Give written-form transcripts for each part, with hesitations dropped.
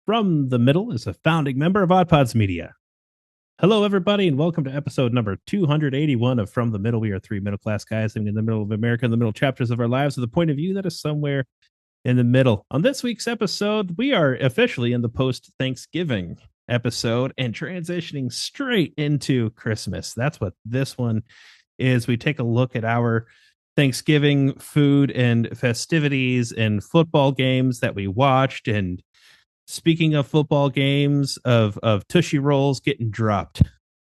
From the Middle is a founding member of Odd Pods Media. Hello, everybody, and welcome to episode number 281 of From the Middle. We are three middle class guys living in the middle of America, in the middle chapters of our lives, with a point of view that is somewhere in the middle. On this week's episode, we are officially in the post Thanksgiving episode and transitioning straight into Christmas. That's what this one is. We take a look at our Thanksgiving food and festivities and football games that we watched. And speaking of football games, of Tushy Rolls getting dropped,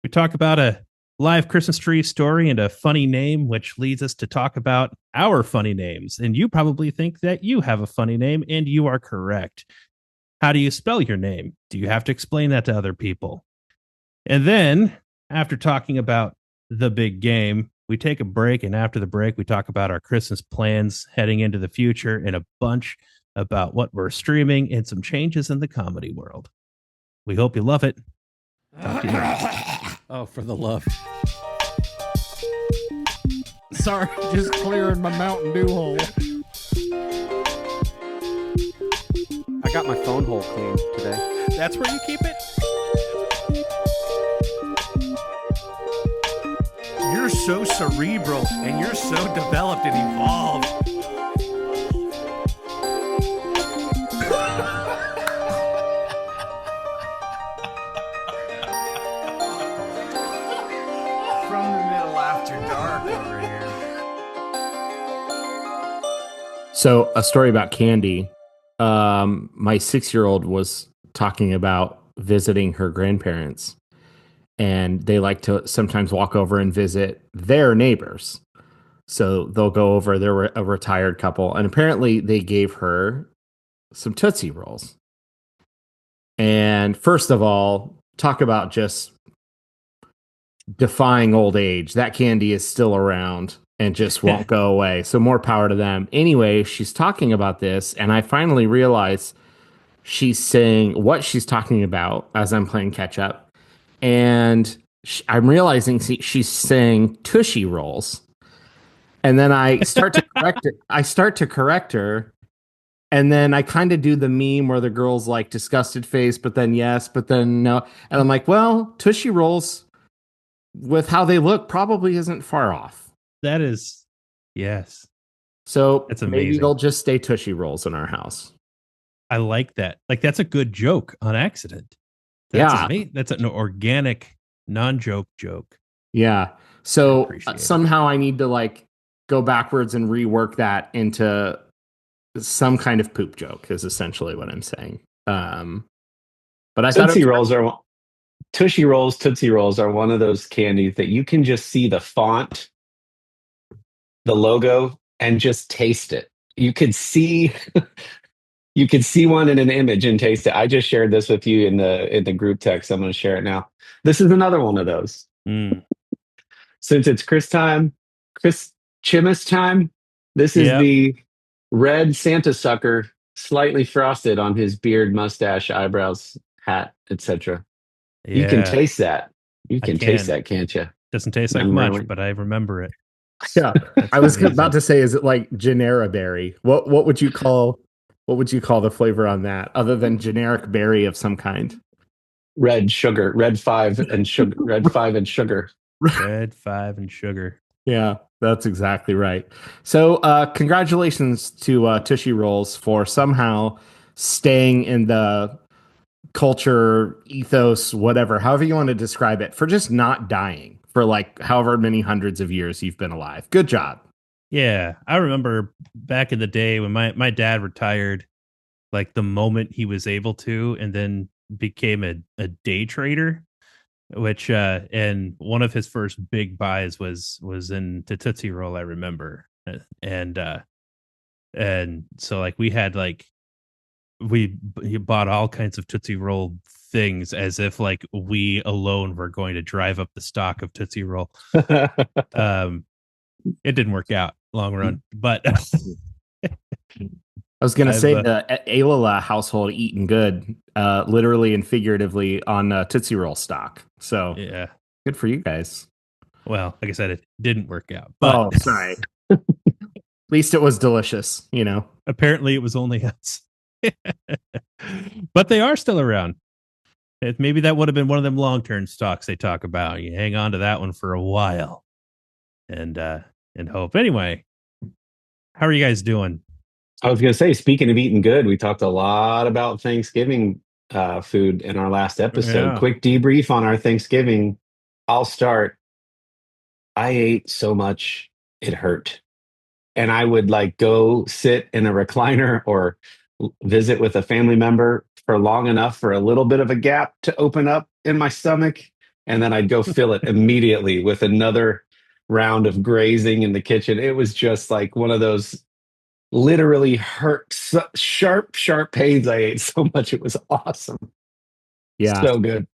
we talk about a live Christmas tree story and a funny name, which leads us to talk about our funny names. And you probably think that you have a funny name, and you are correct. How do you spell your name? Do you have to explain that to other people? And then, after talking about the big game, we take a break, and after the break, we talk about our Christmas plans heading into the future and a bunch about what we're streaming and some changes in the comedy world. We hope you love it. Talk to you later. Oh, for the love. Sorry, just clearing my Mountain Dew hole. I got my phone hole cleaned today. That's where you keep it? You're so cerebral and you're so developed and evolved. From the middle after dark over here. So, a story about candy. My 6-year-old was talking about visiting her grandparents, and they like to sometimes walk over and visit their neighbors. So they'll go over. They're a retired couple, and apparently they gave her some Tootsie Rolls. And first of all, talk about just defying old age. That candy is still around and just won't go away. So more power to them. Anyway, she's talking about this, and I finally realize she's saying what she's talking about as I'm playing catch up. And I'm realizing she's saying Tushy Rolls. And then I start to correct her. I start to correct her. And then I kind of do the meme where the girl's like disgusted face, but then yes, but then no. And I'm like, well, Tushy Rolls, with how they look, probably isn't far off. That is, yes. So That's maybe amazing. they'll just stay Tushy Rolls in our house. I like that. Like, that's a good joke on accident. Yeah. That's an organic, non-joke joke. Yeah. So appreciate it. somehow I need to like go backwards and rework that into some kind of poop joke is essentially what I'm saying. But I thought Tootsie Rolls are Tushy Rolls, Tootsie Rolls are one of those candies that you can just see the font, the logo, and just taste it. You could see you could see one in an image and taste it. I just shared this with you in the group text. I'm going to share it now. This is another one of those. Since it's Chris Chimas time, this is the red Santa sucker, slightly frosted on his beard, mustache, eyebrows, hat, etc. Yeah. You can taste that. You can taste can. that, can't you? Doesn't taste like much, but I remember it. Yeah, I was about to say, is it like Genera berry? What would you call the flavor on that, other than generic berry of some kind? Red sugar, red 5 and sugar, red 5 and sugar. Red 5 and sugar. Yeah, that's exactly right. So, congratulations to Tushy Rolls for somehow staying in the culture ethos, whatever, however you want to describe it, for just not dying for like however many hundreds of years you've been alive. Good job. Yeah, I remember back in the day when my dad retired, like the moment he was able to, and then became a day trader, which and one of his first big buys was in the Tootsie Roll, I remember. And so like we had like he bought all kinds of Tootsie Roll things as if like we alone were going to drive up the stock of Tootsie Roll. It didn't work out long run, but I was going to say the Ayla household eating good, literally and figuratively on Tootsie Roll stock. So yeah, good for you guys. Well, like I said, it didn't work out. But oh, sorry. At least it was delicious, you know. Apparently, it was only us. But they are still around. Maybe that would have been one of them long-term stocks they talk about. You hang on to that one for a while and hope. Anyway, how are you guys doing? I was going to say, speaking of eating good, we talked a lot about Thanksgiving food in our last episode. Yeah. Quick debrief on our Thanksgiving. I'll start. I ate so much, it hurt. And I would like go sit in a recliner or visit with a family member for long enough for a little bit of a gap to open up in my stomach. And then I'd go fill it immediately with another round of grazing in the kitchen. It was just like one of those literally hurt, sharp, sharp pains. I ate so much. It was awesome. Yeah. So good.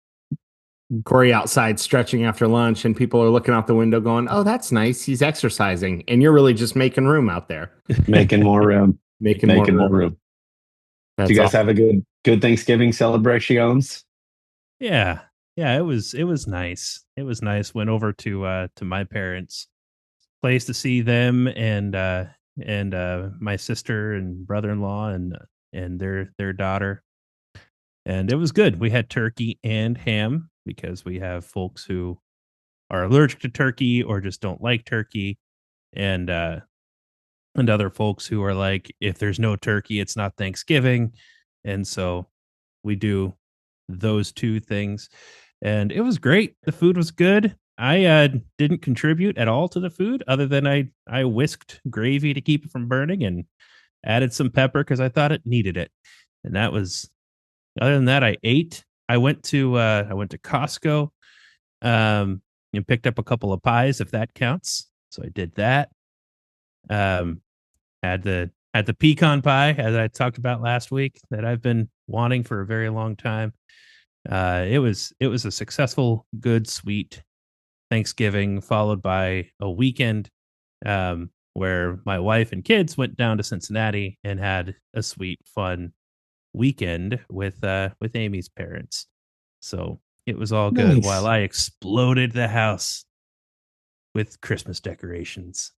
Corey outside stretching after lunch, and people are looking out the window going, "Oh, that's nice. He's exercising." And you're really just making room out there. Making more room. Making more more room. room. That's Do you guys awesome. have a good Thanksgiving celebrations? Yeah. Yeah, it was nice. It was nice. Went over to my parents' place to see them and my sister and brother-in-law and their daughter. And it was good. We had turkey and ham because we have folks who are allergic to turkey or just don't like turkey, and other folks who are like, if there's no turkey, it's not Thanksgiving. And so we do those two things. And it was great. The food was good. I didn't contribute at all to the food other than I whisked gravy to keep it from burning and added some pepper because I thought it needed it. And that was, other than that, I ate. I went to Costco and picked up a couple of pies, if that counts. So I did that. Had the pecan pie, as I talked about last week, that I've been wanting for a very long time. It was a successful, good, sweet Thanksgiving, followed by a weekend where my wife and kids went down to Cincinnati and had a sweet, fun weekend with Amy's parents. So it was all good Nice. while I exploded the house with Christmas decorations.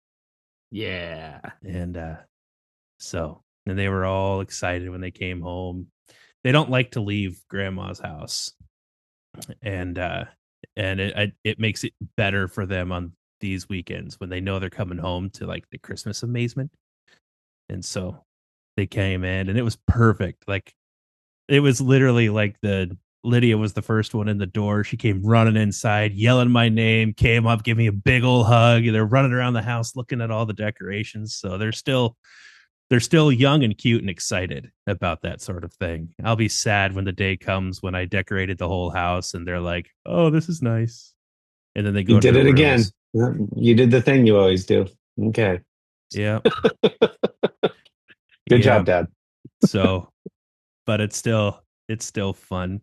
Yeah. And and they were all excited when they came home. They don't like to leave grandma's house. And it makes it better for them on these weekends when they know they're coming home to like the Christmas amazement. And so they came in and it was perfect. Like it was literally like Lydia was the first one in the door. She came running inside, yelling my name, came up, gave me a big old hug. They're running around the house looking at all the decorations. So they're still young and cute and excited about that sort of thing. I'll be sad when the day comes when I decorated the whole house and they're like, "Oh, this is nice." And then they go You to did their it again. rooms. You did the thing you always do. Okay. Yeah. Good Yeah. job, Dad. So, but it's still fun.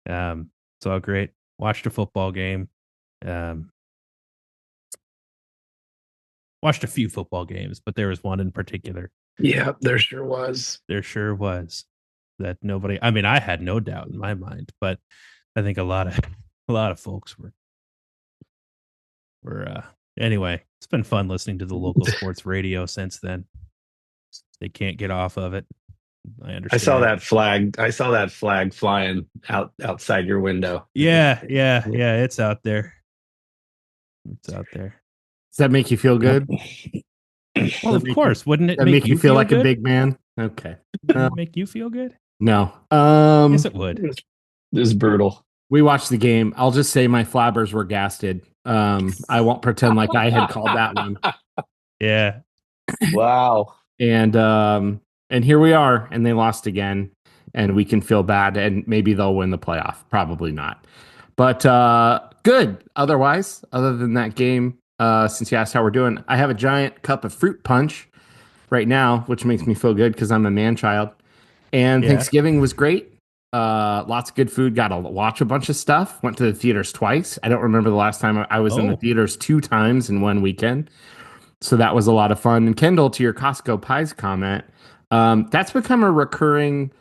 It's all great. Watched a football game. Watched a few football games, but there was one in particular. Yeah, there sure was. There sure was. That nobody, I mean, I had no doubt in my mind, but I think a lot of folks were anyway, it's been fun listening to the local sports radio since then. They can't get off of it. I understand. I saw that flag flying outside your window. Yeah. It's out there. It's out there. Does that make you feel good? Well, of course. Wouldn't it That make you feel like good? a big man? Okay. Wouldn't it make you feel good? No. Yes, it would. This is brutal. We watched the game. I'll just say my flabbers were gasted. I won't pretend like I had called that one. Yeah. Wow. And here we are, and they lost again, and we can feel bad, and maybe they'll win the playoff. Probably not. But good. Otherwise, other than that game, since you asked how we're doing, I have a giant cup of fruit punch right now, which makes me feel good because I'm a man child. And Thanksgiving was great. Lots of good food. Got to watch a bunch of stuff. Went to the theaters twice. I don't remember the last time I was in the theaters 2 times in one weekend. So that was a lot of fun. And Kendall, to your Costco pies comment, that's become a recurring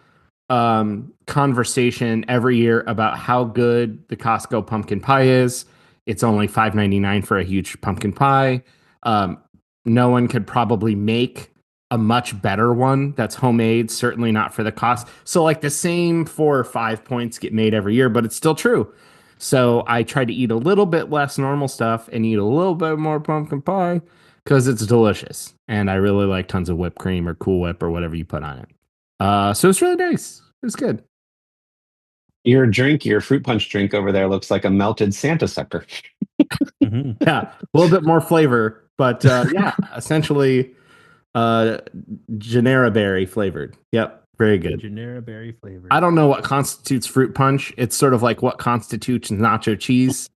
conversation every year about how good the Costco pumpkin pie is. It's only $5.99 for a huge pumpkin pie. No one could probably make a much better one that's homemade, certainly not for the cost. So like the same 4 or 5 points get made every year, but it's still true. So I try to eat a little bit less normal stuff and eat a little bit more pumpkin pie because it's delicious. And I really like tons of whipped cream or Cool Whip or whatever you put on it. So it's really nice. It's good. Your fruit punch drink over there looks like a melted Santa sucker. Mhm. Yeah, a little bit more flavor, but yeah, essentially Genera berry flavored. Yep, very good. Genera berry flavor. I don't know what constitutes fruit punch. It's sort of like what constitutes nacho cheese.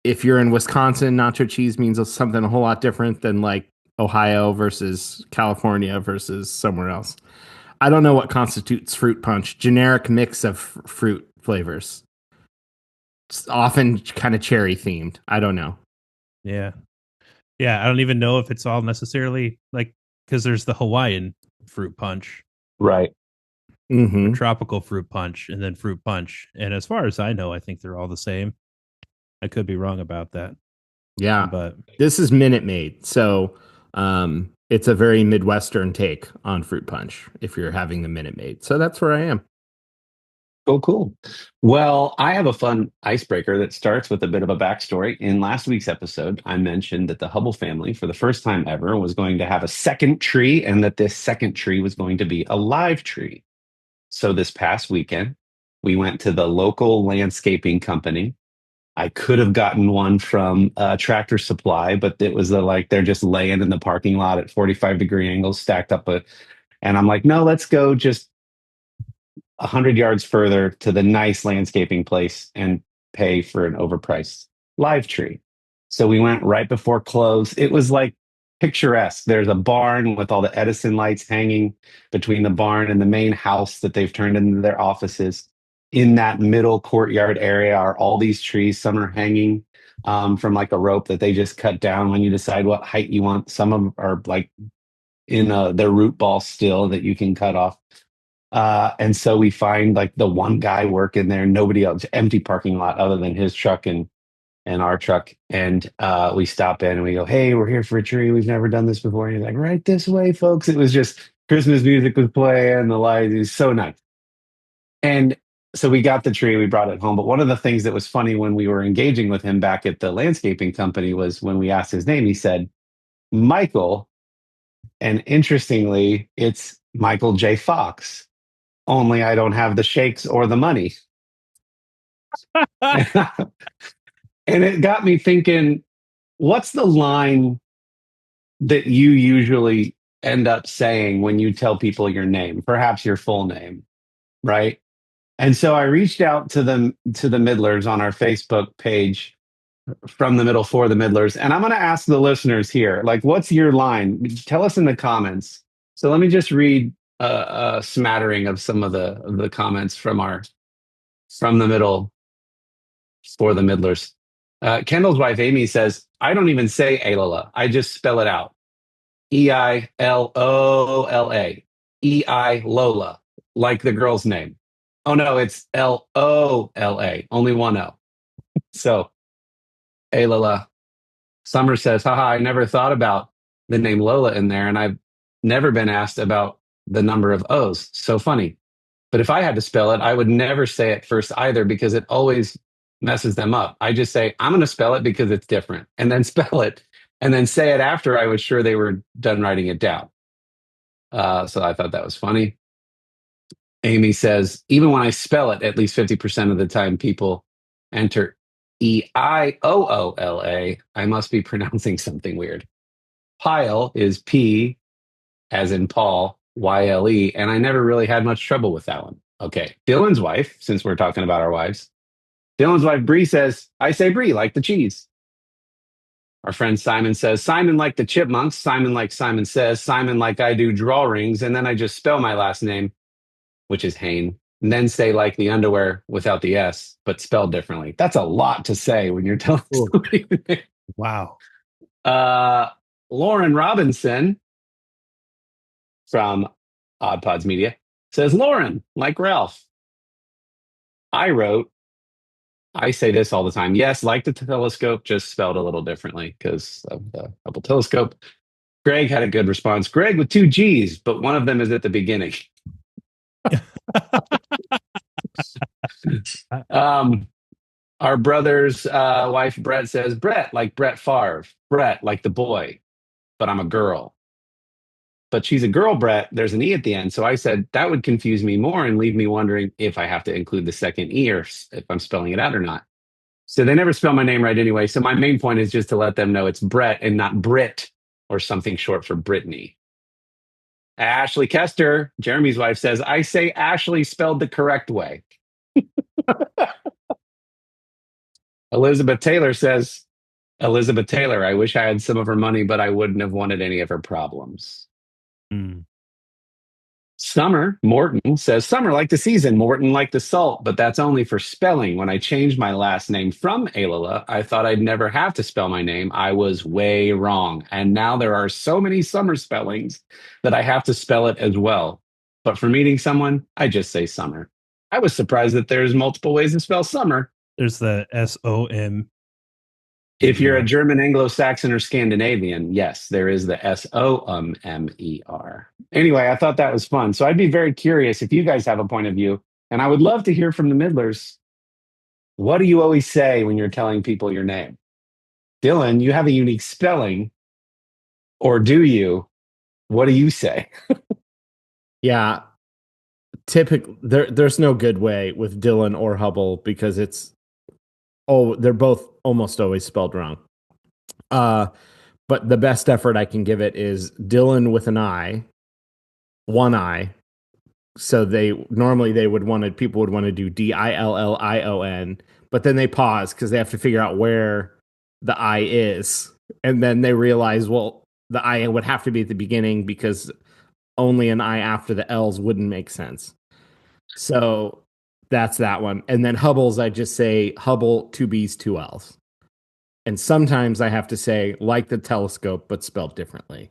If you're in Wisconsin, nacho cheese means something a whole lot different than like Ohio versus California versus somewhere else. I don't know what constitutes fruit punch. Generic mix of fruit flavors. It's often kind of cherry themed. I don't know. Yeah. Yeah. I don't even know if it's all necessarily like, because there's the Hawaiian fruit punch, Right. Mm-hmm. tropical fruit punch, and then fruit punch. And as far as I know, I think they're all the same. I could be wrong about that. Yeah, But this is Minute Maid, so it's a very Midwestern take on fruit punch. If you're having the Minute Maid, so that's where I am. Cool. Well, I have a fun icebreaker that starts with a bit of a backstory. In last week's episode, I mentioned that the Hubble family, for the first time ever, was going to have a second tree, and that this second tree was going to be a live tree. So this past weekend, we went to the local landscaping company. I could have gotten one from Tractor Supply, but it was like they're just laying in the parking lot at 45-degree angles, stacked up. And I'm like, no, let's go just 100 yards further to the nice landscaping place and pay for an overpriced live tree. So we went right before close. It was like picturesque. There's a barn with all the Edison lights hanging between the barn and the main house that they've turned into their offices. In that middle courtyard area are all these trees. Some are hanging from like a rope that they just cut down when you decide what height you want. Some of them are like in their root ball still that you can cut off. And so we find like the one guy working there, nobody else, empty parking lot other than his truck and our truck. And we stop in and we go, hey, we're here for a tree. We've never done this before. And he's like, right this way, folks. It was just Christmas music was playing, the lights. It was so nice. And so we got the tree, we brought it home. But one of the things that was funny when we were engaging with him back at the landscaping company was when we asked his name, he said, Michael. And interestingly, it's Michael J. Fox. Only I don't have the shakes or the money. And it got me thinking, what's the line that you usually end up saying when you tell people your name, perhaps your full name, right? And so I reached out to the Middlers on our Facebook page, From the Middle for the Middlers, and I'm going to ask the listeners here, like, what's your line? Tell us in the comments. So let me just read a smattering of some of the comments from the Middle for the Middlers. Kendall's wife Amy says, "I don't even say Aylola. I just spell it out. Eilola. Ei Lola, like the girl's name. Oh no, it's Lola. Only one O. So Aylola." Summer says, haha, I never thought about the name Lola in there, and I've never been asked about the number of O's. So funny. But if I had to spell it, I would never say it first either because it always messes them up. I just say, I'm going to spell it because it's different, and then spell it, and then say it after I was sure they were done writing it down. So I thought that was funny. Amy says, even when I spell it, at least 50% of the time people enter Eioola. I must be pronouncing something weird. Pile is P as in Paul, YLE, and I never really had much trouble with that one. Okay. Dylan's wife, since we're talking about our wives, Dylan's wife, Bree, says, I say Bree, like the cheese. Our friend Simon says, Simon like the chipmunks, Simon like Simon says, Simon like I do drawrings, and then I just spell my last name, which is Hain, and then say like the underwear without the S, but spelled differently. That's a lot to say when you're telling somebody. wow. Lauren Robinson from Odd Pods Media says, Lauren, like Ralph. I say this all the time. Yes, like the telescope, just spelled a little differently because of the Hubble telescope. Greg had a good response. Greg with 2 G's, but one of them is at the beginning. um, our brother's wife, Brett, says, Brett, like Brett Favre. Brett, like the boy, but I'm a girl. But she's a girl, Brett. There's an E at the end. So I said that would confuse me more and leave me wondering if I have to include the second E or if I'm spelling it out or not. So they never spell my name right anyway. So my main point is just to let them know it's Brett and not Brit or something short for Brittany. Ashley Kester, Jeremy's wife, says, I say Ashley spelled the correct way. Elizabeth Taylor says, Elizabeth Taylor, I wish I had some of her money, but I wouldn't have wanted any of her problems. Mm. Summer Morton says, Summer like the season, Morton like the salt, but that's only for spelling. When I changed my last name from Alila, I thought I'd never have to spell my name. I was way wrong. And now there are so many Summer spellings that I have to spell it as well. But for meeting someone, I just say Summer. I was surprised that there's multiple ways to spell Summer. There's the SOM. If you're a German, Anglo-Saxon, or Scandinavian, yes, there is the SOMMER. Anyway, I thought that was fun. So I'd be very curious if you guys have a point of view. And I would love to hear from the Middlers. What do you always say when you're telling people your name? Dylan, you have a unique spelling. Or do you? What do you say? Yeah. There's no good way with Dylan or Hubble because they're both almost always spelled wrong. But the best effort I can give it is Dylan with an I, one I. So people would want to do DILLION, but then they pause because they have to figure out where the I is. And then they realize, well, the I would have to be at the beginning because only an I after the L's wouldn't make sense. So that's that one. And then Hubble's, I just say Hubble, 2B's, 2L's. And sometimes I have to say like the telescope, but spelled differently.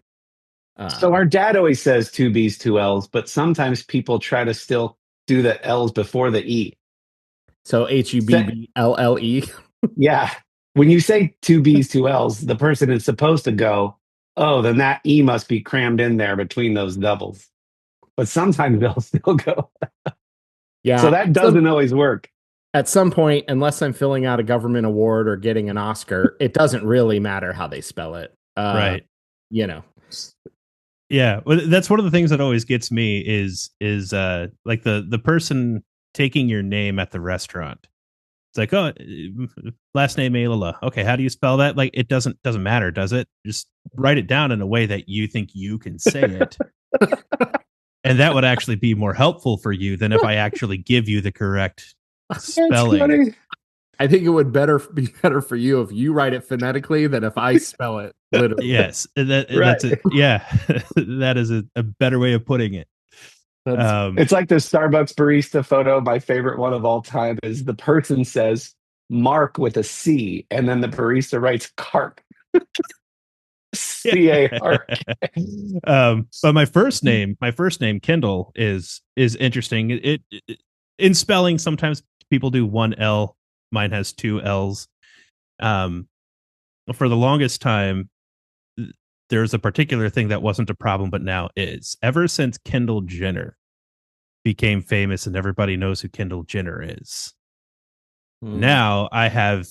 So our dad always says 2B's, 2L's, but sometimes people try to still do the L's before the E. So HUBBLLE. Yeah. When you say 2B's, 2L's, the person is supposed to go, oh, then that E must be crammed in there between those doubles. But sometimes they'll still go. Yeah. So that doesn't always work. At some point, unless I'm filling out a government award or getting an Oscar, it doesn't really matter how they spell it. Right. You know. Yeah. Well, that's one of the things that always gets me is like the person taking your name at the restaurant. It's like, oh, last name Ayla. Okay, how do you spell that? Like, it doesn't matter, does it? Just write it down in a way that you think you can say it. And that would actually be more helpful for you than if I actually give you the correct spelling. I think it would be better for you if you write it phonetically than if I spell it literally. Yes, that's it. Yeah, that is a better way of putting it. It's like the Starbucks barista photo. My favorite one of all time is the person says Mark with a C, and then the barista writes Cark. CARK. But my first name, Kendall, is interesting. It in spelling, sometimes people do one L. Mine has two L's. For the longest time, there's a particular thing that wasn't a problem, but now is. Ever since Kendall Jenner became famous and everybody knows who Kendall Jenner is, now I have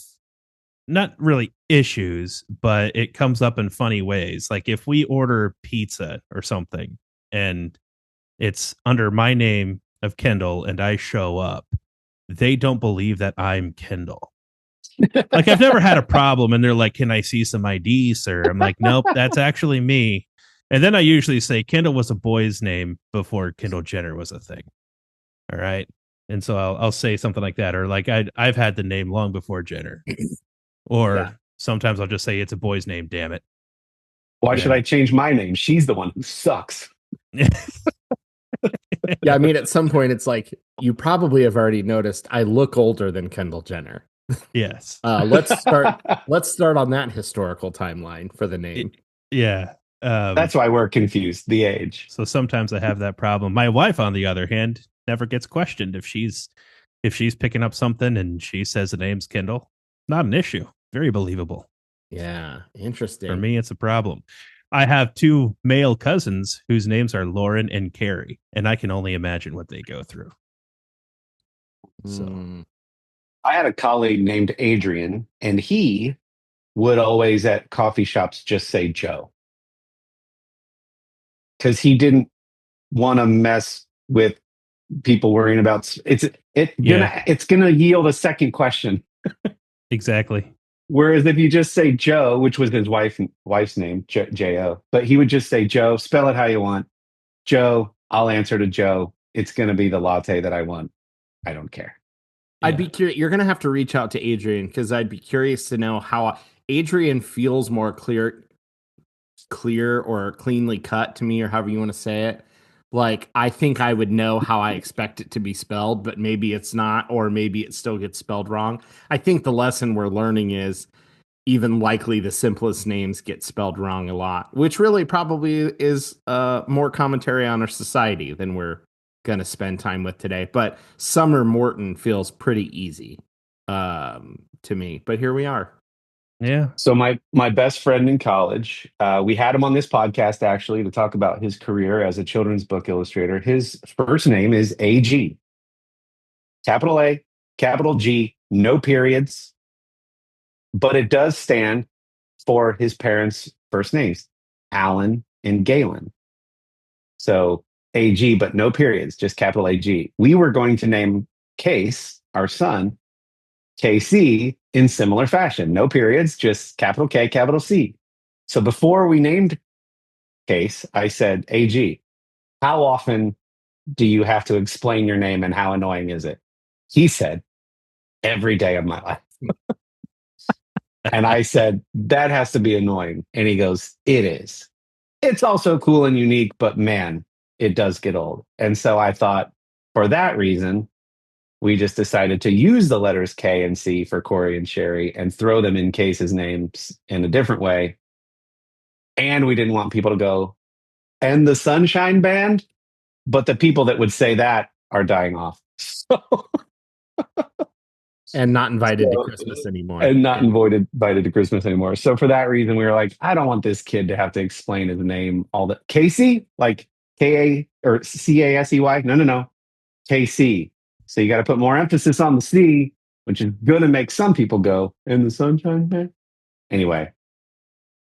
not really issues, but it comes up in funny ways. Like if we order pizza or something and it's under my name of Kendall and I show up, they don't believe that I'm Kendall. Like I've never had a problem and they're like, can I see some ID, sir? I'm like, nope, that's actually me. And then I usually say Kendall was a boy's name before Kendall Jenner was a thing. All right. And so I'll say something like that. Or like I've had the name long before Jenner. Or sometimes I'll just say it's a boy's name, damn it. Why should I change my name? She's the one who sucks. Yeah, I mean, at some point, it's like you probably have already noticed I look older than Kendall Jenner. Yes. Let's start on that historical timeline for the name. Yeah. That's why we're confused, the age. So sometimes I have that problem. My wife, on the other hand, never gets questioned if she's picking up something and she says the name's Kendall. Not an issue. Very believable. Yeah, interesting. For me, it's a problem. I have two male cousins whose names are Lauren and Carrie, and I can only imagine what they go through. So I had a colleague named Adrian, and he would always at coffee shops just say Joe because he didn't want to mess with people worrying about it's gonna yield a second question. exactly. Whereas if you just say Joe, which was his wife's name, J-O, but he would just say Joe, spell it how you want. Joe, I'll answer to Joe. It's going to be the latte that I want. I don't care. I'd be curious. You're going to have to reach out to Adrian because I'd be curious to know how Adrian feels more clear or cleanly cut to me, or however you want to say it. Like, I think I would know how I expect it to be spelled, but maybe it's not, or maybe it still gets spelled wrong. I think the lesson we're learning is even likely the simplest names get spelled wrong a lot, which really probably is more commentary on our society than we're going to spend time with today. But Summer Morton feels pretty easy to me, but here we are. Yeah. So my best friend in college, we had him on this podcast actually to talk about his career as a children's book illustrator. His first name is AG. Capital A, capital G, no periods. But it does stand for his parents' first names, Alan and Galen. So AG, but no periods, just capital AG. We were going to name Case, our son, KC in similar fashion. No periods, just capital K, capital C. So before we named Case, I said, AG, how often do you have to explain your name and how annoying is it? He said, every day of my life. And I said, that has to be annoying. And he goes, it is. It's also cool and unique, but man, it does get old. And so I thought, for that reason, we just decided to use the letters K and C for Corey and Sherry and throw them in Case's names in a different way. And we didn't want people to go, and the Sunshine Band, but the people that would say that are dying off. So, and not invited to Christmas anymore. And not invited to Christmas anymore. So for that reason, we were like, I don't want this kid to have to explain his name all the Casey, like K-A or C-A-S-E-Y. No. KC. So you got to put more emphasis on the C, which is going to make some people go, in the Sunshine Band. Anyway,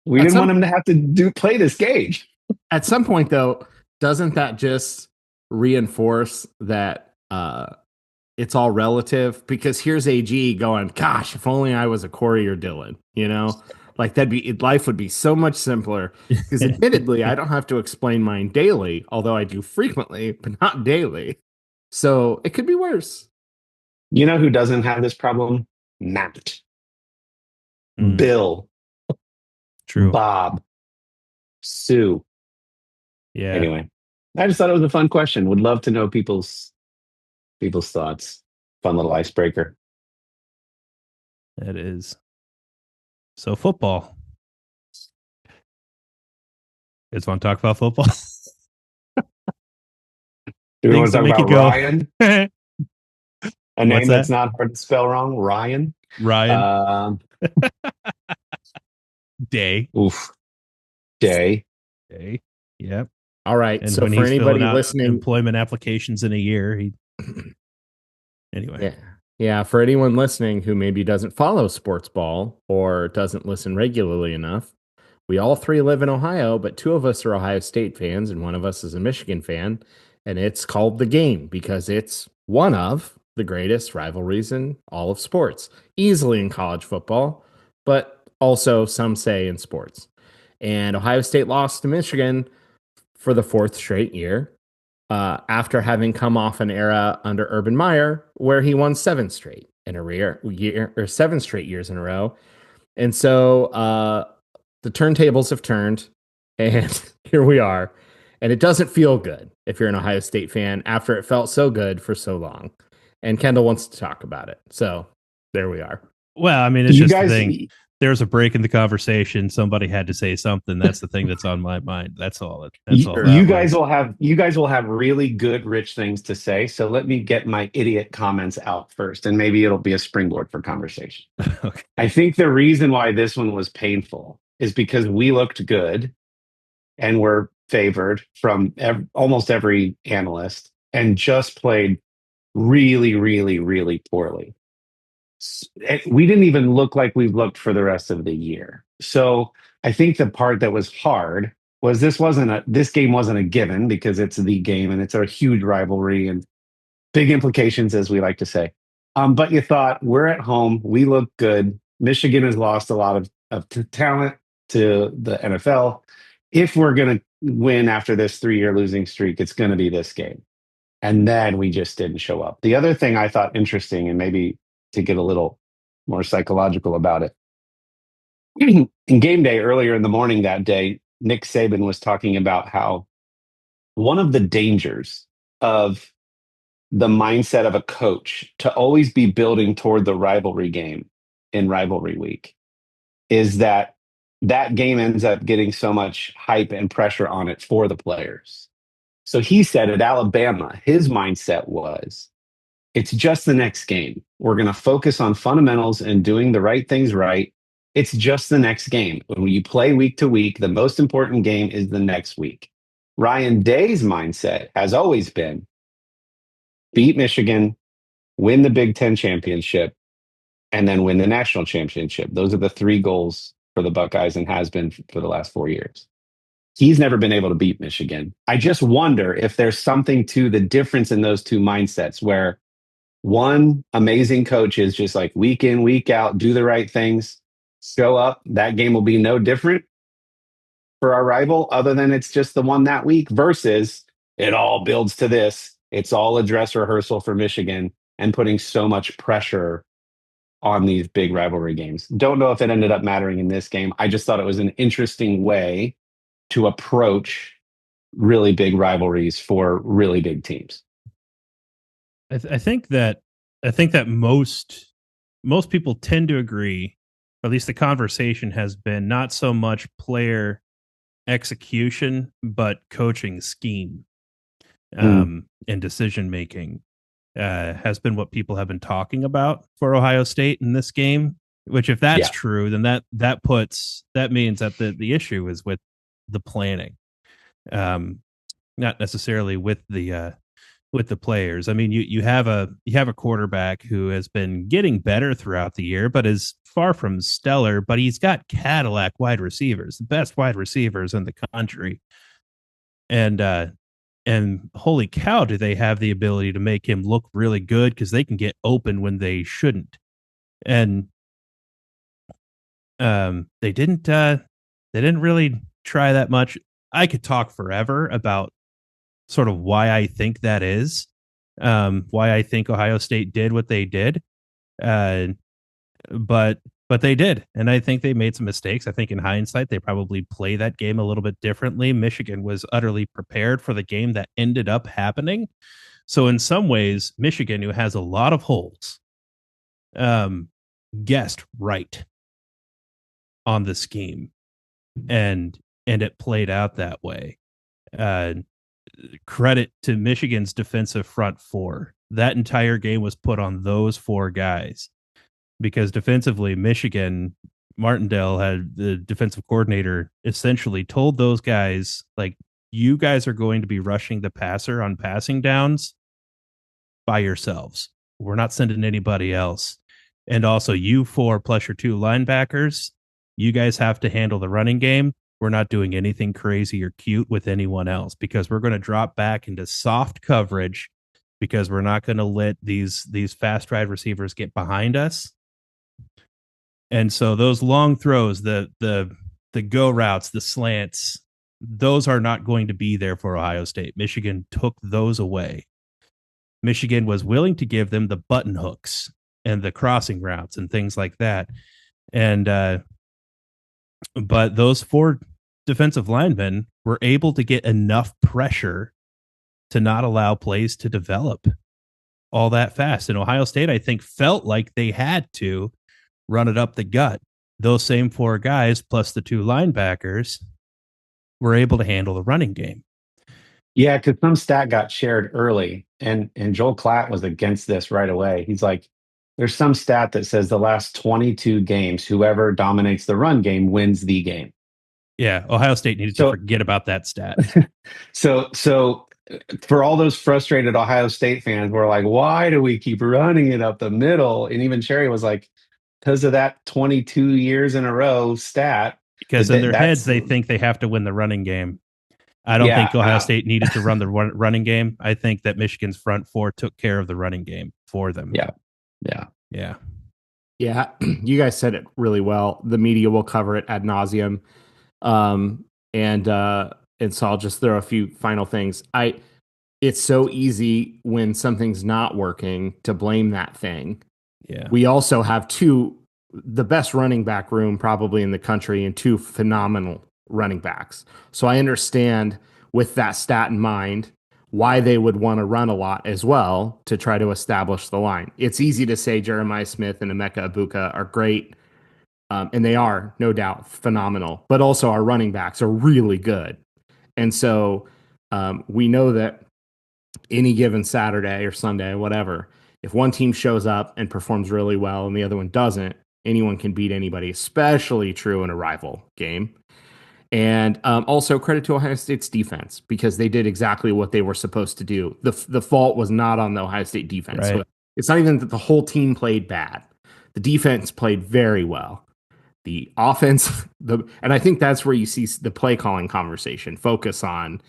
we didn't want him to have to play this gauge. At some point, though, doesn't that just reinforce that it's all relative? Because here's AG going, gosh, if only I was a Corey or Dylan, you know? Like life would be so much simpler. Because admittedly, I don't have to explain mine daily, although I do frequently, but not daily. So it could be worse. You know who doesn't have this problem? Matt. Bill. True. Bob. Sue. Yeah. Anyway, I just thought it was a fun question. Would love to know people's thoughts. Fun little icebreaker. That is. So football. You guys want to talk about football? Do we want to talk about Ryan? A name that's not hard to spell wrong. Ryan. Day. Oof. Day. Yep. All right. And so when for he's anybody filling out listening, employment applications in a year, he. Anyway. Yeah. For anyone listening who maybe doesn't follow sports ball or doesn't listen regularly enough, we all three live in Ohio, but two of us are Ohio State fans and one of us is a Michigan fan. And it's called The Game because it's one of the greatest rivalries in all of sports, easily in college football, but also some say in sports. And Ohio State lost to Michigan for the fourth straight year after having come off an era under Urban Meyer where he won 7 straight years in a row. And so the turntables have turned, and here we are. And it doesn't feel good if you're an Ohio State fan after it felt so good for so long. And Kendall wants to talk about it. So there we are. Well, I mean, it's just the thing. There's a break in the conversation. Somebody had to say something. That's the thing that's on my mind. That's all. You guys will have really good, rich things to say. So let me get my idiot comments out first, and maybe it'll be a springboard for conversation. Okay. I think the reason why this one was painful is because we looked good and were favored from almost every analyst and just played really, really, really poorly. We didn't even look like we've looked for the rest of the year. So I think the part that was hard was this game wasn't a given because it's the game and it's a huge rivalry and big implications, as we like to say. But you thought, we're at home, we look good. Michigan has lost a lot of talent to the NFL. If we're going to win after this 3-year losing streak, it's going to be this game. And then we just didn't show up. The other thing I thought interesting, and maybe to get a little more psychological about it, in game day earlier in the morning that day, Nick Saban was talking about how one of the dangers of the mindset of a coach to always be building toward the rivalry game in rivalry week is that game ends up getting so much hype and pressure on it for the players. So he said at Alabama, his mindset was, it's just the next game. We're going to focus on fundamentals and doing the right things right. It's just the next game. When you play week to week, the most important game is the next week. Ryan Day's mindset has always been beat Michigan, win the Big Ten championship, and then win the national championship. Those are the 3 goals for the Buckeyes and has been for the last 4 years. He's never been able to beat Michigan. I just wonder if there's something to the difference in those two mindsets where one amazing coach is just like week in, week out, do the right things, show up. That game will be no different for our rival, other than it's just the one that week, versus it all builds to this. It's all a dress rehearsal for Michigan and putting so much pressure on these big rivalry games. Don't know if it ended up mattering in this game. I just thought it was an interesting way to approach really big rivalries for really big teams. I think that most people tend to agree, or at least the conversation has been not so much player execution, but coaching scheme and decision making has been what people have been talking about for Ohio State in this game. Which, if that's true, then that means that the issue is with the planning, not necessarily with the players. I mean, you have a quarterback who has been getting better throughout the year, but is far from stellar. But he's got Cadillac wide receivers, the best wide receivers in the country, and holy cow, do they have the ability to make him look really good because they can get open when they shouldn't. And they didn't really try that much. I could talk forever about sort of why I think that is, why I think Ohio State did what they did, but they did, and I think they made some mistakes. I think in hindsight they probably play that game a little bit differently. Michigan was utterly prepared for the game that ended up happening, so in some ways Michigan, who has a lot of holes, guessed right on the scheme, and it played out that way. Credit to Michigan's defensive front 4. That entire game was put on those 4 guys, because defensively, Michigan, Martindale, had the defensive coordinator, essentially told those guys, like, you guys are going to be rushing the passer on passing downs by yourselves. We're not sending anybody else. And also, you 4 plus your 2 linebackers, you guys have to handle the running game. We're not doing anything crazy or cute with anyone else, because we're going to drop back into soft coverage, because we're not going to let these fast wide receivers get behind us. And so those long throws, the go routes, the slants, those are not going to be there for Ohio State. Michigan took those away. Michigan was willing to give them the button hooks and the crossing routes and things like that. And but those 4 defensive linemen were able to get enough pressure to not allow plays to develop all that fast. And Ohio State, I think, felt like they had to run it up the gut. Those same 4 guys plus the 2 linebackers were able to handle the running game. Yeah, because some stat got shared early, and Joel Klatt was against this right away. He's like, there's some stat that says the last 22 games, whoever dominates the run game wins the game. Yeah, Ohio State needed to So forget about that stat. so for all those frustrated Ohio State fans, we're like, why do we keep running it up the middle? And even Cherry was like, because of that 22 years in a row stat. Because in their heads, That's they think they have to win the running game. I don't think yeah, Ohio State needed to run the running game. I think that Michigan's front four took care of the running game for them. yeah, yeah. Yeah. Yeah, you guys said it really well. The media will cover it ad nauseum. And so I'll just throw a few final things. It's so easy when something's not working to blame that thing. Yeah. We also have the best running back room probably in the country and two phenomenal running backs. So I understand with that stat in mind why they would want to run a lot as well to try to establish the line. It's easy to say Jeremiah Smith and Emeka Ibuka are great. And they are, no doubt, phenomenal. But also our running backs are really good. And so we know that any given Saturday or Sunday, whatever, if one team shows up and performs really well and the other one doesn't, anyone can beat anybody, especially true in a rival game. And also credit to Ohio State's defense because they did exactly what they were supposed to do. The fault was not on the Ohio State defense. Right. So it's not even that the whole team played bad. The defense played very well. The offense, and I think that's where you see the play calling conversation focus on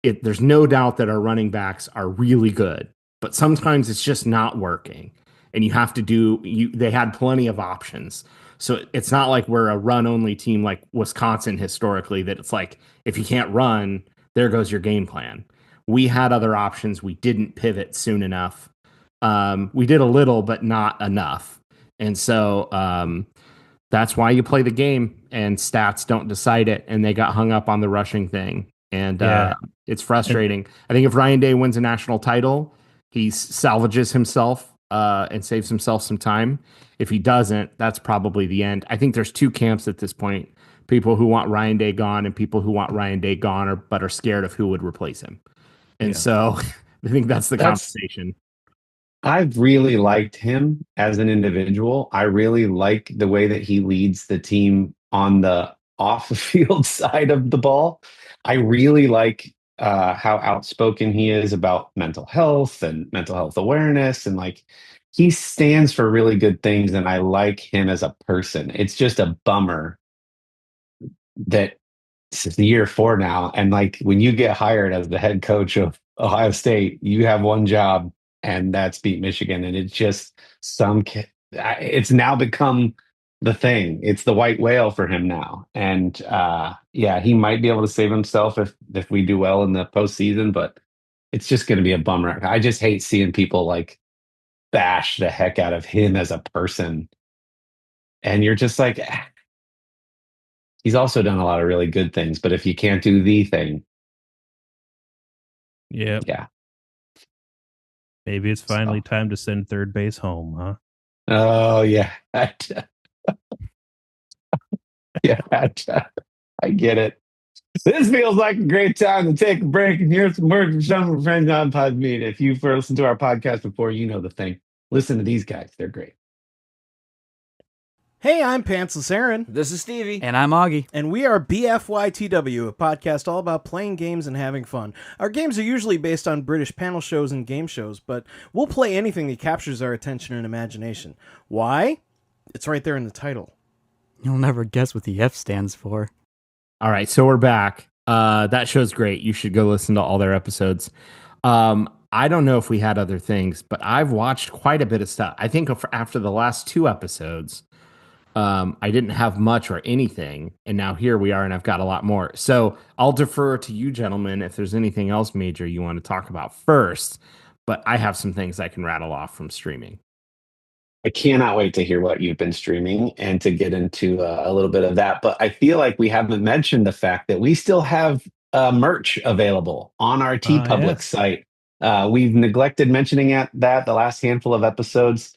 it. There's no doubt that our running backs are really good, but sometimes it's just not working. And you have to they had plenty of options. So it's not like we're a run only team like Wisconsin historically, that it's like, if you can't run, there goes your game plan. We had other options. We didn't pivot soon enough. We did a little, but not enough. And so that's why you play the game, and stats don't decide it. And they got hung up on the rushing thing. And it's frustrating. I think if Ryan Day wins a national title, he salvages himself and saves himself some time. If he doesn't, that's probably the end. I think there's two camps at this point: people who want Ryan Day gone and people who want Ryan Day gone but are scared of who would replace him. And so I think that's the conversation. I've really liked him as an individual. I really like the way that he leads the team on the off the field side of the ball. I really like how outspoken he is about mental health and mental health awareness. And like, he stands for really good things. And I like him as a person. It's just a bummer that it's year 4 now. And like, when you get hired as the head coach of Ohio State, you have one job, and that's beat Michigan. And it's just it's now become the thing. It's the white whale for him now. And he might be able to save himself if we do well in the postseason, but it's just going to be a bummer. I just hate seeing people like bash the heck out of him as a person. And you're just like, he's also done a lot of really good things, but if you can't do the thing. Yeah. Maybe it's finally time to send third base home, huh? Oh, yeah. Yeah, I get it. This feels like a great time to take a break and hear some words from some of our friends on Podmeet. If you've listened to our podcast before, you know the thing. Listen to these guys. They're great. Hey, I'm Pantsless Aaron. This is Stevie. And I'm Augie. And we are BFYTW, a podcast all about playing games and having fun. Our games are usually based on British panel shows and game shows, but we'll play anything that captures our attention and imagination. Why? It's right there in the title. You'll never guess what the F stands for. All right, so we're back. That show's great. You should go listen to all their episodes. I don't know if we had other things, but I've watched quite a bit of stuff. I think after the last 2 episodes, I didn't have much or anything, and now here we are, and I've got a lot more. So I'll defer to you, gentlemen, if there's anything else major you want to talk about first, but I have some things I can rattle off from streaming. I cannot wait to hear what you've been streaming and to get into a little bit of that. But I feel like we haven't mentioned the fact that we still have merch available on our TeePublic site. We've neglected mentioning that the last handful of episodes.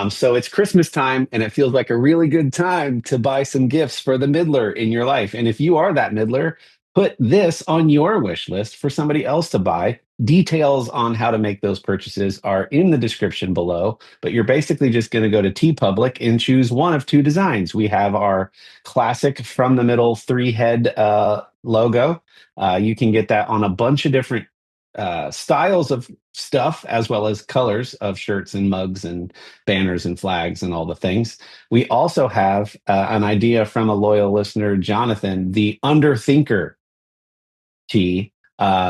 So it's Christmas time, and it feels like a really good time to buy some gifts for the middler in your life. And if you are that middler, put this on your wish list for somebody else to buy. Details on how to make those purchases are in the description below, but you're basically just going to go to TeePublic and choose one of two designs. We have our classic from the middle three head logo. You can get that on a bunch of different styles of stuff, as well as colors of shirts and mugs and banners and flags and all the things. We also have an idea from a loyal listener, Jonathan, the Underthinker tee,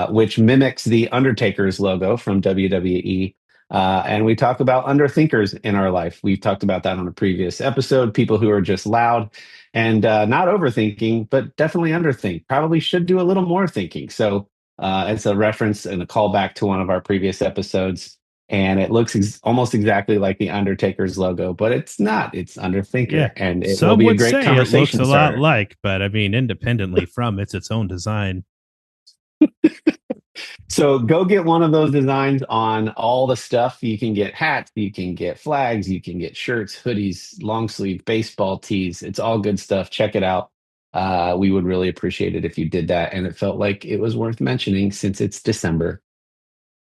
which mimics the Undertaker's logo from WWE. And we talk about underthinkers in our life. We've talked about that on a previous episode. People who are just loud and not overthinking, but definitely underthink. Probably should do a little more thinking. So it's a reference and a callback to one of our previous episodes. And it looks almost exactly like the Undertaker's logo, but it's not. It's Underthinker. Yeah. And it will Some be a would great say it conversation looks a starter. lot like, but I mean, independently from its own design. So go get one of those designs on all the stuff. You can get hats, you can get flags, you can get shirts, hoodies, long sleeve baseball tees. It's all good stuff. Check it out. We would really appreciate it if you did that. And it felt like it was worth mentioning since it's December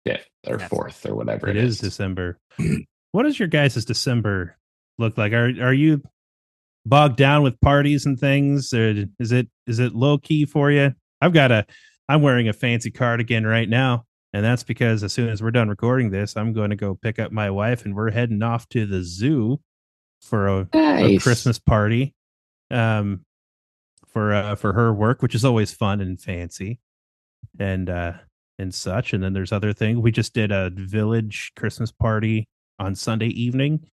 5th or 4th or whatever It it is is. December. What does your guys' December look like? Are you bogged down with parties and things? Or is it low key for you? I'm wearing a fancy cardigan right now, and that's because as soon as we're done recording this, I'm going to go pick up my wife, and we're heading off to the zoo for a Nice. Christmas party, for her work, which is always fun and fancy, and such. And then there's other things. We just did a village Christmas party on Sunday evening.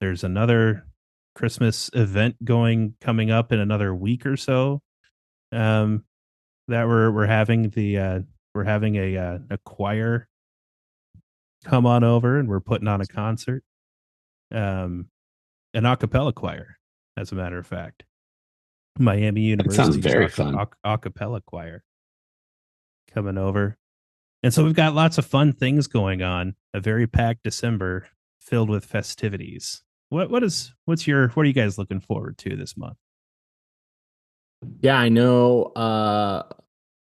There's another Christmas event coming up in another week or so. That we're having a choir come on over, and we're putting on a concert, an a cappella choir, as a matter of fact. Miami sounds University's very fun. A cappella choir coming over, and so we've got lots of fun things going on. A very packed December filled with festivities. What are you guys looking forward to this month? Yeah, I know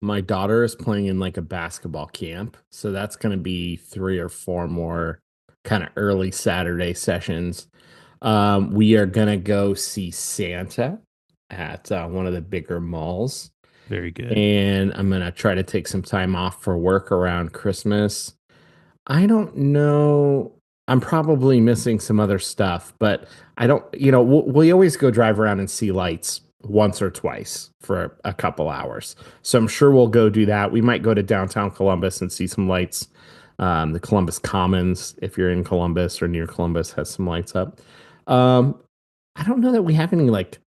my daughter is playing in like a basketball camp. So that's going to be 3 or 4 more kind of early Saturday sessions. We are going to go see Santa at one of the bigger malls. Very good. And I'm going to try to take some time off for work around Christmas. I don't know. I'm probably missing some other stuff, but I don't, we always go drive around and see lights once or twice for a couple hours. So I'm sure we'll go do that. We might go to downtown Columbus and see some lights. The Columbus Commons, if you're in Columbus or near Columbus, has some lights up. I don't know that we have any like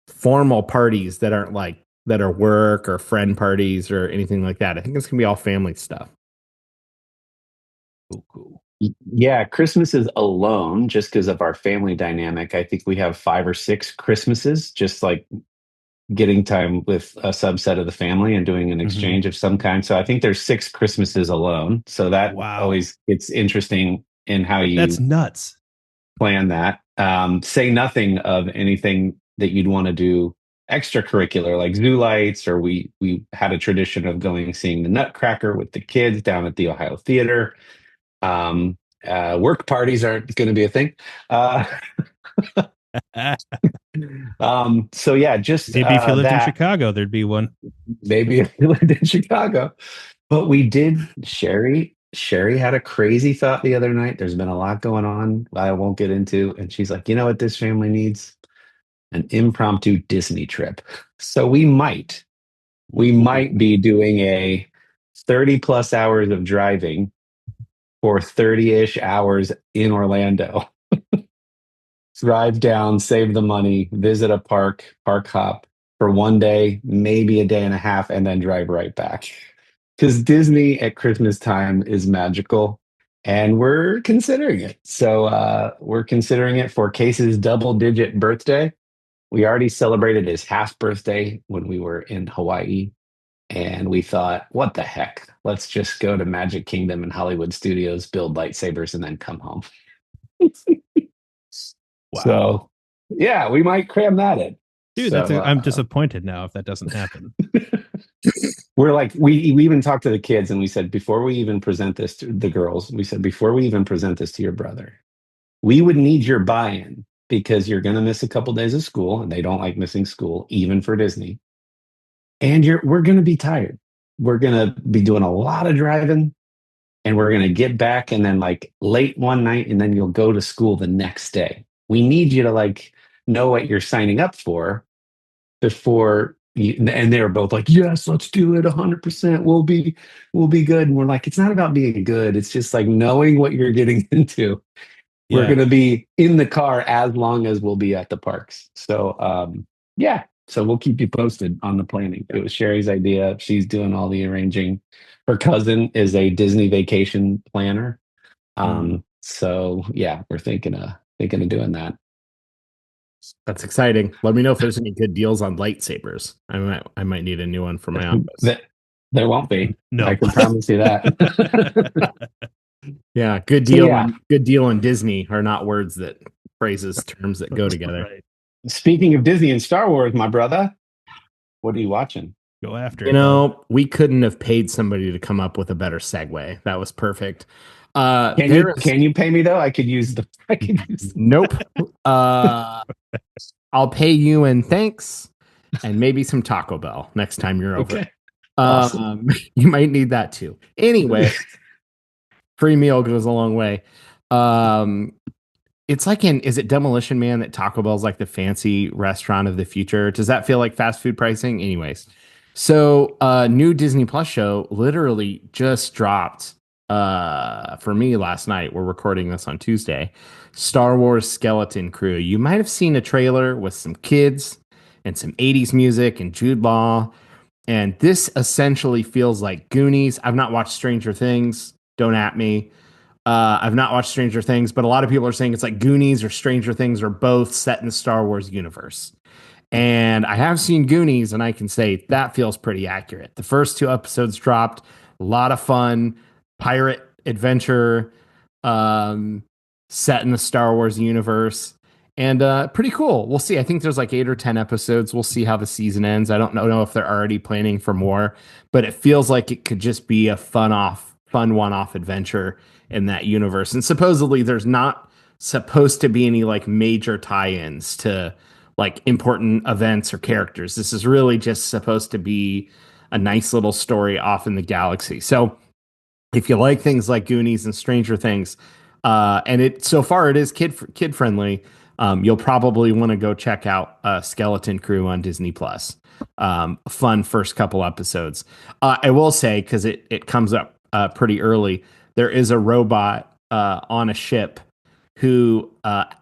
formal parties that are work or friend parties or anything like that. I think it's gonna be all family stuff. Cool. Yeah, Christmases alone, just because of our family dynamic, I think we have 5 or 6 Christmases, just like getting time with a subset of the family and doing an exchange of some kind. So I think there's 6 Christmases alone. So that always it's interesting in how that's nuts. Plan that. Say nothing of anything that you'd want to do extracurricular, like zoo lights, or we had a tradition of seeing the Nutcracker with the kids down at the Ohio Theater. Work parties aren't going to be a thing. So yeah, just maybe if you lived in Chicago, there'd be one. Maybe if you lived in Chicago. But we did. Sherry had a crazy thought the other night. There's been a lot going on I won't get into, and she's like, you know what this family needs? An impromptu Disney trip. So we might be doing a 30 plus hours of driving for 30-ish hours in Orlando. Drive down, save the money, visit a park hop for one day, maybe a day and a half, and then drive right back. Because Disney at Christmas time is magical, and we're considering it. So we're considering it for Case's double-digit birthday. We already celebrated his half birthday when we were in Hawaii. And we thought, what the heck? Let's just go to Magic Kingdom and Hollywood Studios, build lightsabers, and then come home. Wow. So, yeah, we might cram that in. Dude, I'm disappointed now if that doesn't happen. We're like, we even talked to the kids and we said, before we even present this to the girls, we said, before we even present this to your brother, we would need your buy-in because you're going to miss a couple days of school and they don't like missing school, even for Disney. And we're going to be tired. We're going to be doing a lot of driving and we're going to get back and then like late one night and then you'll go to school the next day. We need you to like know what you're signing up for before you, and they were both like, yes, let's do it 100%. We'll be good. And we're like, it's not about being good. It's just like knowing what you're getting into. We're going to be in the car as long as we'll be at the parks. So, yeah. So we'll keep you posted on the planning. It was Sherry's idea. She's doing all the arranging. Her cousin is a Disney vacation planner. So yeah, we're thinking of doing that. That's exciting. Let me know if there's any good deals on lightsabers. I might need a new one for my office. There won't be. No. I can promise you that. Yeah, good deal. Good deal on Disney are not words that phrases, terms that go together. Right. Speaking of Disney and Star Wars, my brother, what are you watching? Go after You it. know, we couldn't have paid somebody to come up with a better segue. That was perfect. Can you pay me though? I could use the. Nope. I'll pay you in thanks and maybe some Taco Bell next time you're over. Okay. Awesome. You might need that too. Anyway, free meal goes a long way. It's like is it Demolition Man that Taco Bell's like the fancy restaurant of the future? Does that feel like fast food pricing? Anyways, so new Disney Plus show literally just dropped for me last night. We're recording this on Tuesday. Star Wars Skeleton Crew. You might have seen a trailer with some kids and some 80s music and Jude Law. And this essentially feels like Goonies. I've not watched Stranger Things. Don't at me. I've not watched Stranger Things, but a lot of people are saying it's like Goonies or Stranger Things are both set in the Star Wars universe. And I have seen Goonies, and I can say that feels pretty accurate. The first 2 episodes dropped. A lot of fun. Pirate adventure. Set in the Star Wars universe. And pretty cool. We'll see. I think there's like 8 or 10 episodes. We'll see how the season ends. I don't know if they're already planning for more, but it feels like it could just be a fun one-off adventure in that universe. And supposedly there's not supposed to be any like major tie-ins to like important events or characters. This is really just supposed to be a nice little story off in the galaxy. So if you like things like Goonies and Stranger Things, and so far it is kid friendly, you'll probably want to go check out Skeleton Crew on Disney Plus. Fun first couple episodes. I will say, because it comes up pretty early, there is a robot on a ship who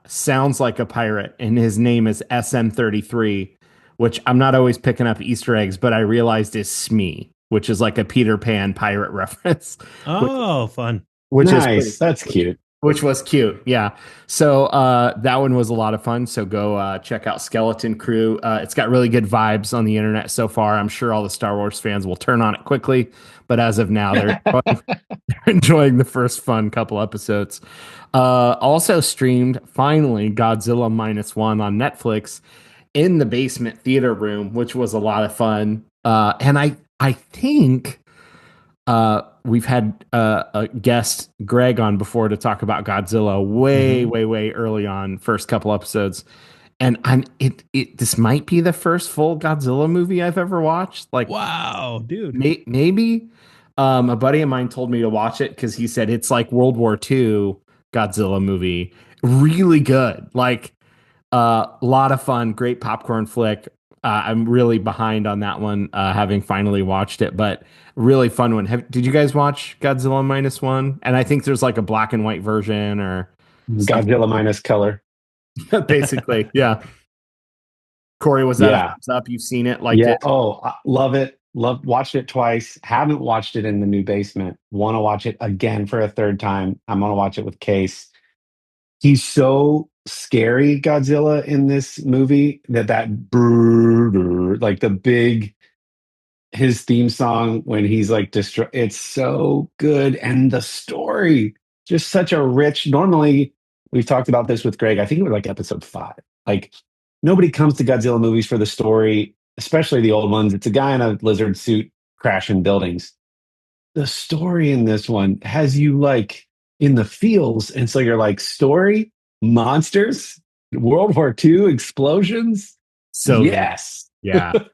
sounds like a pirate, and his name is SM-33, which I'm not always picking up Easter eggs, but I realized is Smee, which is like a Peter Pan pirate reference. Oh, fun. Which nice. That's cute. Which was cute, yeah. So that one was a lot of fun. So go check out Skeleton Crew. It's got really good vibes on the internet so far. I'm sure all the Star Wars fans will turn on it quickly, but as of now, they're enjoying the first fun couple episodes. Also streamed, finally, Godzilla Minus One on Netflix in the basement theater room, which was a lot of fun. And I think we've had a guest, Greg, on before to talk about Godzilla way early on, first couple episodes. And this might be the first full Godzilla movie I've ever watched. Like, wow, dude. Maybe a buddy of mine told me to watch it because he said it's like World War II Godzilla movie. Really good. Like, a lot of fun, great popcorn flick. I'm really behind on that one, having finally watched it, but really fun one. Did you guys watch Godzilla Minus One? And I think there's like a black and white version or Godzilla minus color. Basically, yeah. Corey, was that a thumbs up? You've seen it? Liked it? Oh, I love it. Watched it twice. Haven't watched it in the new basement. Want to watch it again for a third time. I'm going to watch it with Case. He's so scary, Godzilla, in this movie that brrr, like the big, his theme song when he's like it's so good. And the story, just such a rich, normally we've talked about this with Greg. I think it was like episode 5. Like, nobody comes to Godzilla movies for the story, especially the old ones. It's a guy in a lizard suit crashing buildings. The story in this one has you like in the feels. And so you're like, story, monsters, World War II, explosions. So good. Yes. Yeah. It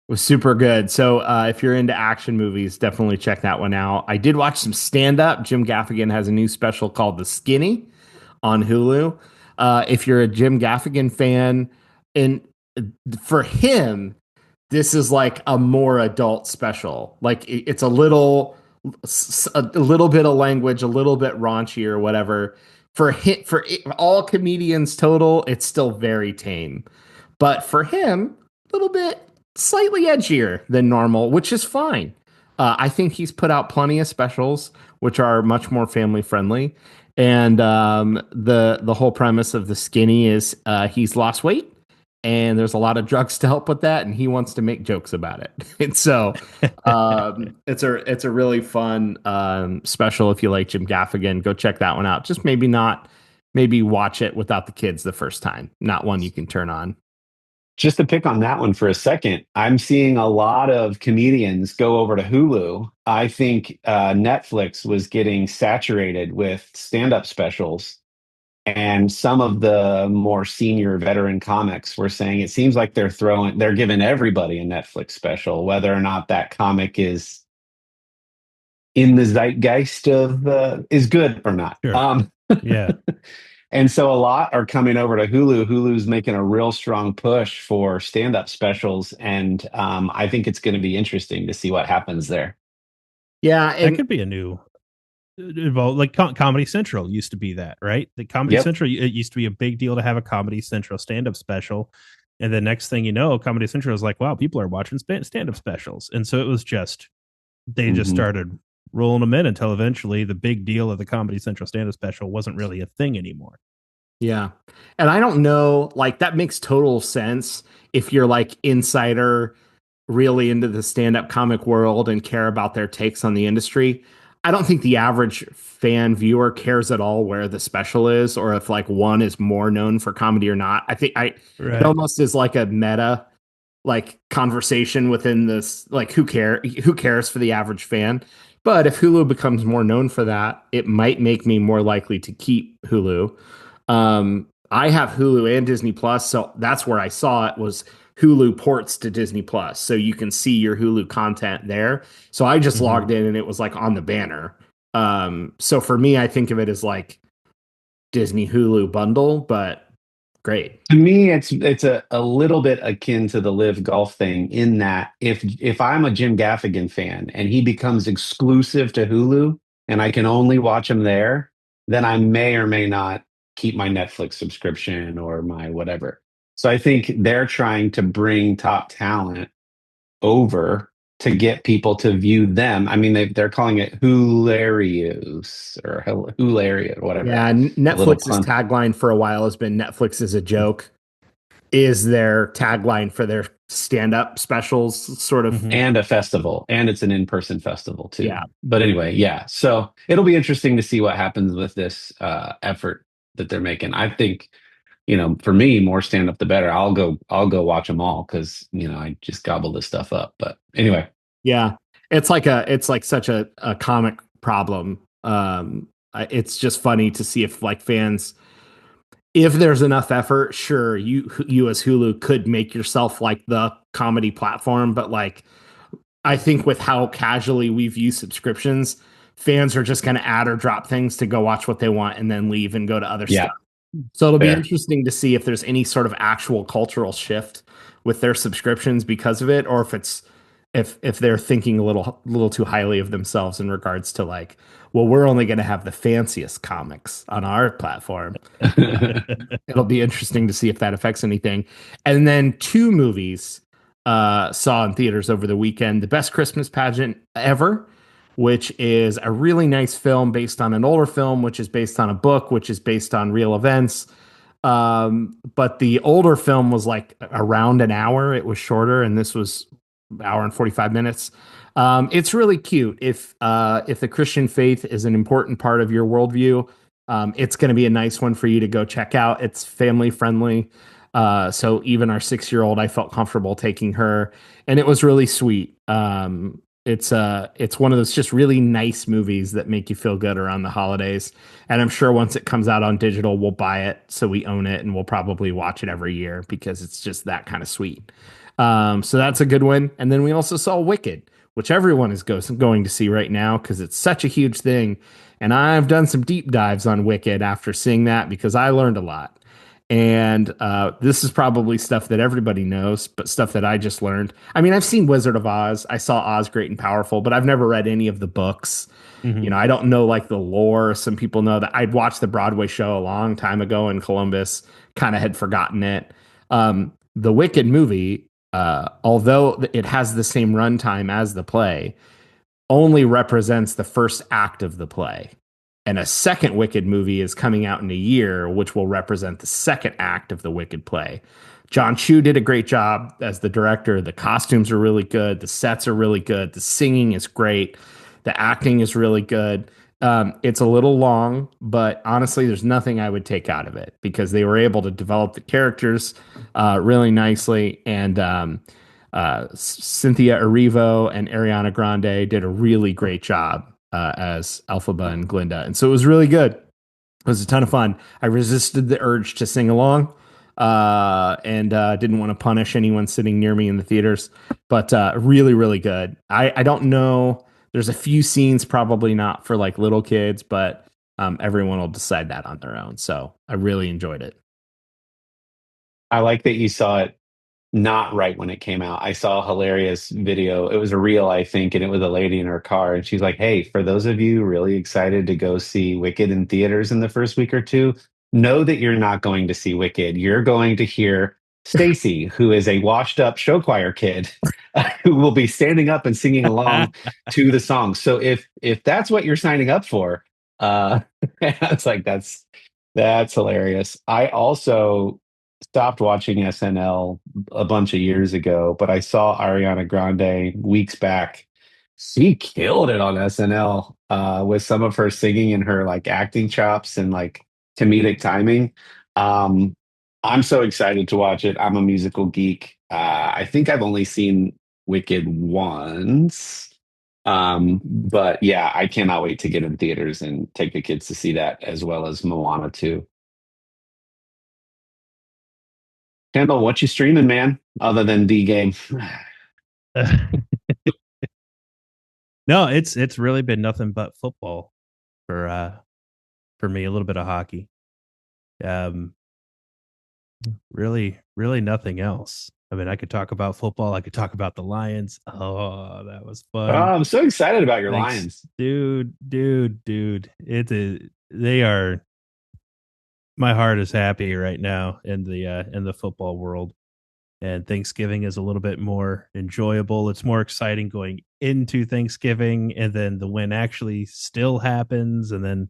was super good. So if you're into action movies, definitely check that one out. I did watch some stand up. Jim Gaffigan has a new special called The Skinny on Hulu. If you're a Jim Gaffigan fan, and for him, this is like a more adult special. Like it's a little bit of language, a little bit raunchy or whatever. All comedians total, it's still very tame. But for him, a little bit slightly edgier than normal, which is fine. I think he's put out plenty of specials which are much more family friendly. And the whole premise of The Skinny is he's lost weight, and there's a lot of drugs to help with that, and he wants to make jokes about it. And so it's a really fun special. If you like Jim Gaffigan, go check that one out. Just maybe watch it without the kids the first time. Not one you can turn on. Just to pick on that one for a second, I'm seeing a lot of comedians go over to Hulu. I think Netflix was getting saturated with stand-up specials, and some of the more senior veteran comics were saying it seems like they're giving everybody a Netflix special, whether or not that comic is in the zeitgeist of is good or not. Sure. Yeah. And so a lot are coming over to Hulu. Hulu's making a real strong push for stand-up specials, and I think it's going to be interesting to see what happens there. Yeah, That could be a new like Comedy Central used to be that, right? The Comedy Central, it used to be a big deal to have a Comedy Central stand-up special, and the next thing you know, Comedy Central is like, wow, people are watching stand-up specials, and so it was just just started rolling them in until eventually the big deal of the Comedy Central stand-up special wasn't really a thing anymore. Yeah. And I don't know, like that makes total sense if you're like insider really into the stand-up comic world and care about their takes on the industry. I don't think the average fan viewer cares at all where the special is or if like one is more known for comedy or not. I think it almost is like a meta like conversation within this, like who cares for the average fan. But if Hulu becomes more known for that, it might make me more likely to keep Hulu. I have Hulu and Disney Plus, so that's where I saw it was Hulu ports to Disney Plus, so you can see your Hulu content there. So I just logged in and it was like on the banner. So for me, I think of it as like Disney Hulu bundle, but great. To me, it's a little bit akin to the Live Golf thing in that if I'm a Jim Gaffigan fan and he becomes exclusive to Hulu and I can only watch him there, then I may or may not keep my Netflix subscription or my whatever. So I think they're trying to bring top talent over to get people to view them. I mean, they're calling it Hularious or Hularia or whatever. Yeah, Netflix's tagline for a while has been Netflix is a joke. Is their tagline for their stand-up specials, sort of. And a festival, and it's an in-person festival too. Yeah. But anyway, yeah. So it'll be interesting to see what happens with this effort that they're making. I think, for me, more stand-up the better. I'll go watch them all because I just gobble this stuff up. But anyway, yeah, it's like such a comic problem. It's just funny to see if like fans, if there's enough effort, sure, you as Hulu could make yourself like the comedy platform, but like I think with how casually we view subscriptions, fans are just going to add or drop things to go watch what they want and then leave and go to other stuff. So it'll be interesting to see if there's any sort of actual cultural shift with their subscriptions because of it, or if it's if they're thinking a little too highly of themselves in regards to like, well, we're only going to have the fanciest comics on our platform. It'll be interesting to see if that affects anything. And then 2 movies saw in theaters over the weekend: The Best Christmas Pageant Ever, which is a really nice film based on an older film, which is based on a book, which is based on real events. But the older film was like around an hour. It was shorter, and this was an hour and 45 minutes. It's really cute. If the Christian faith is an important part of your worldview, it's going to be a nice one for you to go check out. It's family friendly. So even our 6-year-old, I felt comfortable taking her, and it was really sweet. It's one of those just really nice movies that make you feel good around the holidays. And I'm sure once it comes out on digital, we'll buy it so we own it, and we'll probably watch it every year because it's just that kind of sweet. So that's a good one. And then we also saw Wicked, which everyone is going to see right now because it's such a huge thing. And I've done some deep dives on Wicked after seeing that because I learned a lot. And this is probably stuff that everybody knows, but stuff that I just learned. I mean, I've seen Wizard of Oz. I saw Oz Great and Powerful, but I've never read any of the books. Mhm. You know, I don't know like the lore. Some people know that I'd watched the Broadway show a long time ago in Columbus, kind of had forgotten it. The Wicked movie, although it has the same runtime as the play, only represents the first act of the play. And a second Wicked movie is coming out in a year, which will represent the second act of the Wicked play. John Chu did a great job as the director. The costumes are really good. The sets are really good. The singing is great. The acting is really good. It's a little long, but honestly, there's nothing I would take out of it because they were able to develop the characters really nicely. And Cynthia Erivo and Ariana Grande did a really great job as Elphaba and Glinda. And so it was really good. It was a ton of fun. I resisted the urge to sing along and didn't want to punish anyone sitting near me in the theaters, but really, really good. I don't know. There's a few scenes probably not for like little kids, but everyone will decide that on their own. So I really enjoyed it. I like that you saw it not right when it came out. I saw a hilarious video. It was a reel, I think, and it was a lady in her car. And she's like, hey, for those of you really excited to go see Wicked in theaters in the first week or two, know that you're not going to see Wicked. You're going to hear Stacy, who is a washed up show choir kid, who will be standing up and singing along to the song. So if that's what you're signing up for, it's like that's hilarious. I also stopped watching SNL a bunch of years ago, but I saw Ariana Grande weeks back. She killed it on SNL with some of her singing and her like acting chops and like comedic timing. Um, I'm so excited to watch it. I'm a musical geek. I think I've only seen Wicked once. But yeah, I cannot wait to get in theaters and take the kids to see that as well as Moana 2. Kendall, what you streaming, man? Other than D game. No, it's really been nothing but football for me. A little bit of hockey. Really, really nothing else. I mean, I could talk about football. I could talk about the Lions. Oh, that was Oh, fun. I'm so excited about your Thanks. Lions. Dude. They are. My heart is happy right now in the football world, and Thanksgiving is a little bit more enjoyable. It's more exciting going into Thanksgiving, and then the win actually still happens, and then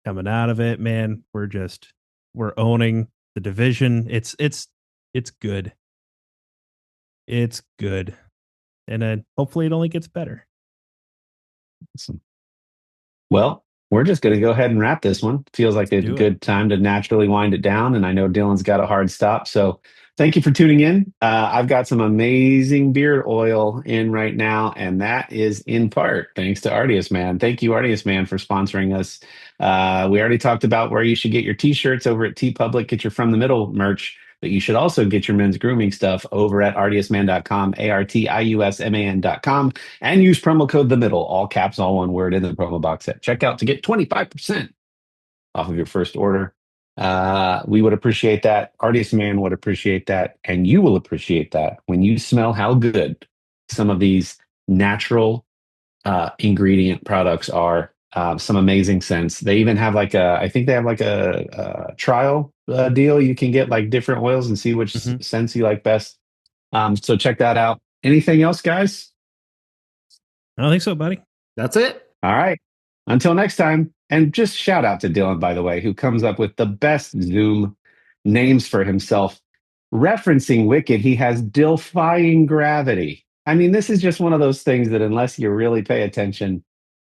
coming out of it, man, we're owning the division. It's good. It's good, and then hopefully it only gets better. Awesome. Well, we're just going to go ahead and wrap this one. Feels like a do it. good time to naturally wind it down. And I know Dylan's got a hard stop. So thank you for tuning in. I've got some amazing beard oil in right now. And that is in part thanks to Artius Man. Thank you, Artius Man, for sponsoring us. We already talked about where you should get your t-shirts over at TeePublic. Get your From the Middle merch. But you should also get your men's grooming stuff over at artiusman.com, artiusman.com, and use promo code The Middle, all caps, all one word, in the promo box at checkout to get 25% off of your first order. We would appreciate that. Artius Man would appreciate that. And you will appreciate that when you smell how good some of these natural ingredient products are. Some amazing scents. They even have I think they have like a trial deal. You can get like different oils and see which scents you like best. So check that out. Anything else, guys? I don't think so, buddy. That's it. All right. Until next time. And just shout out to Dylan, by the way, who comes up with the best Zoom names for himself. Referencing Wicked, he has Defying Gravity. I mean, this is just one of those things that unless you really pay attention,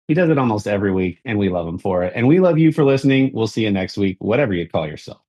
he does it almost every week, and we love him for it. And we love you for listening. We'll see you next week, whatever you call yourself.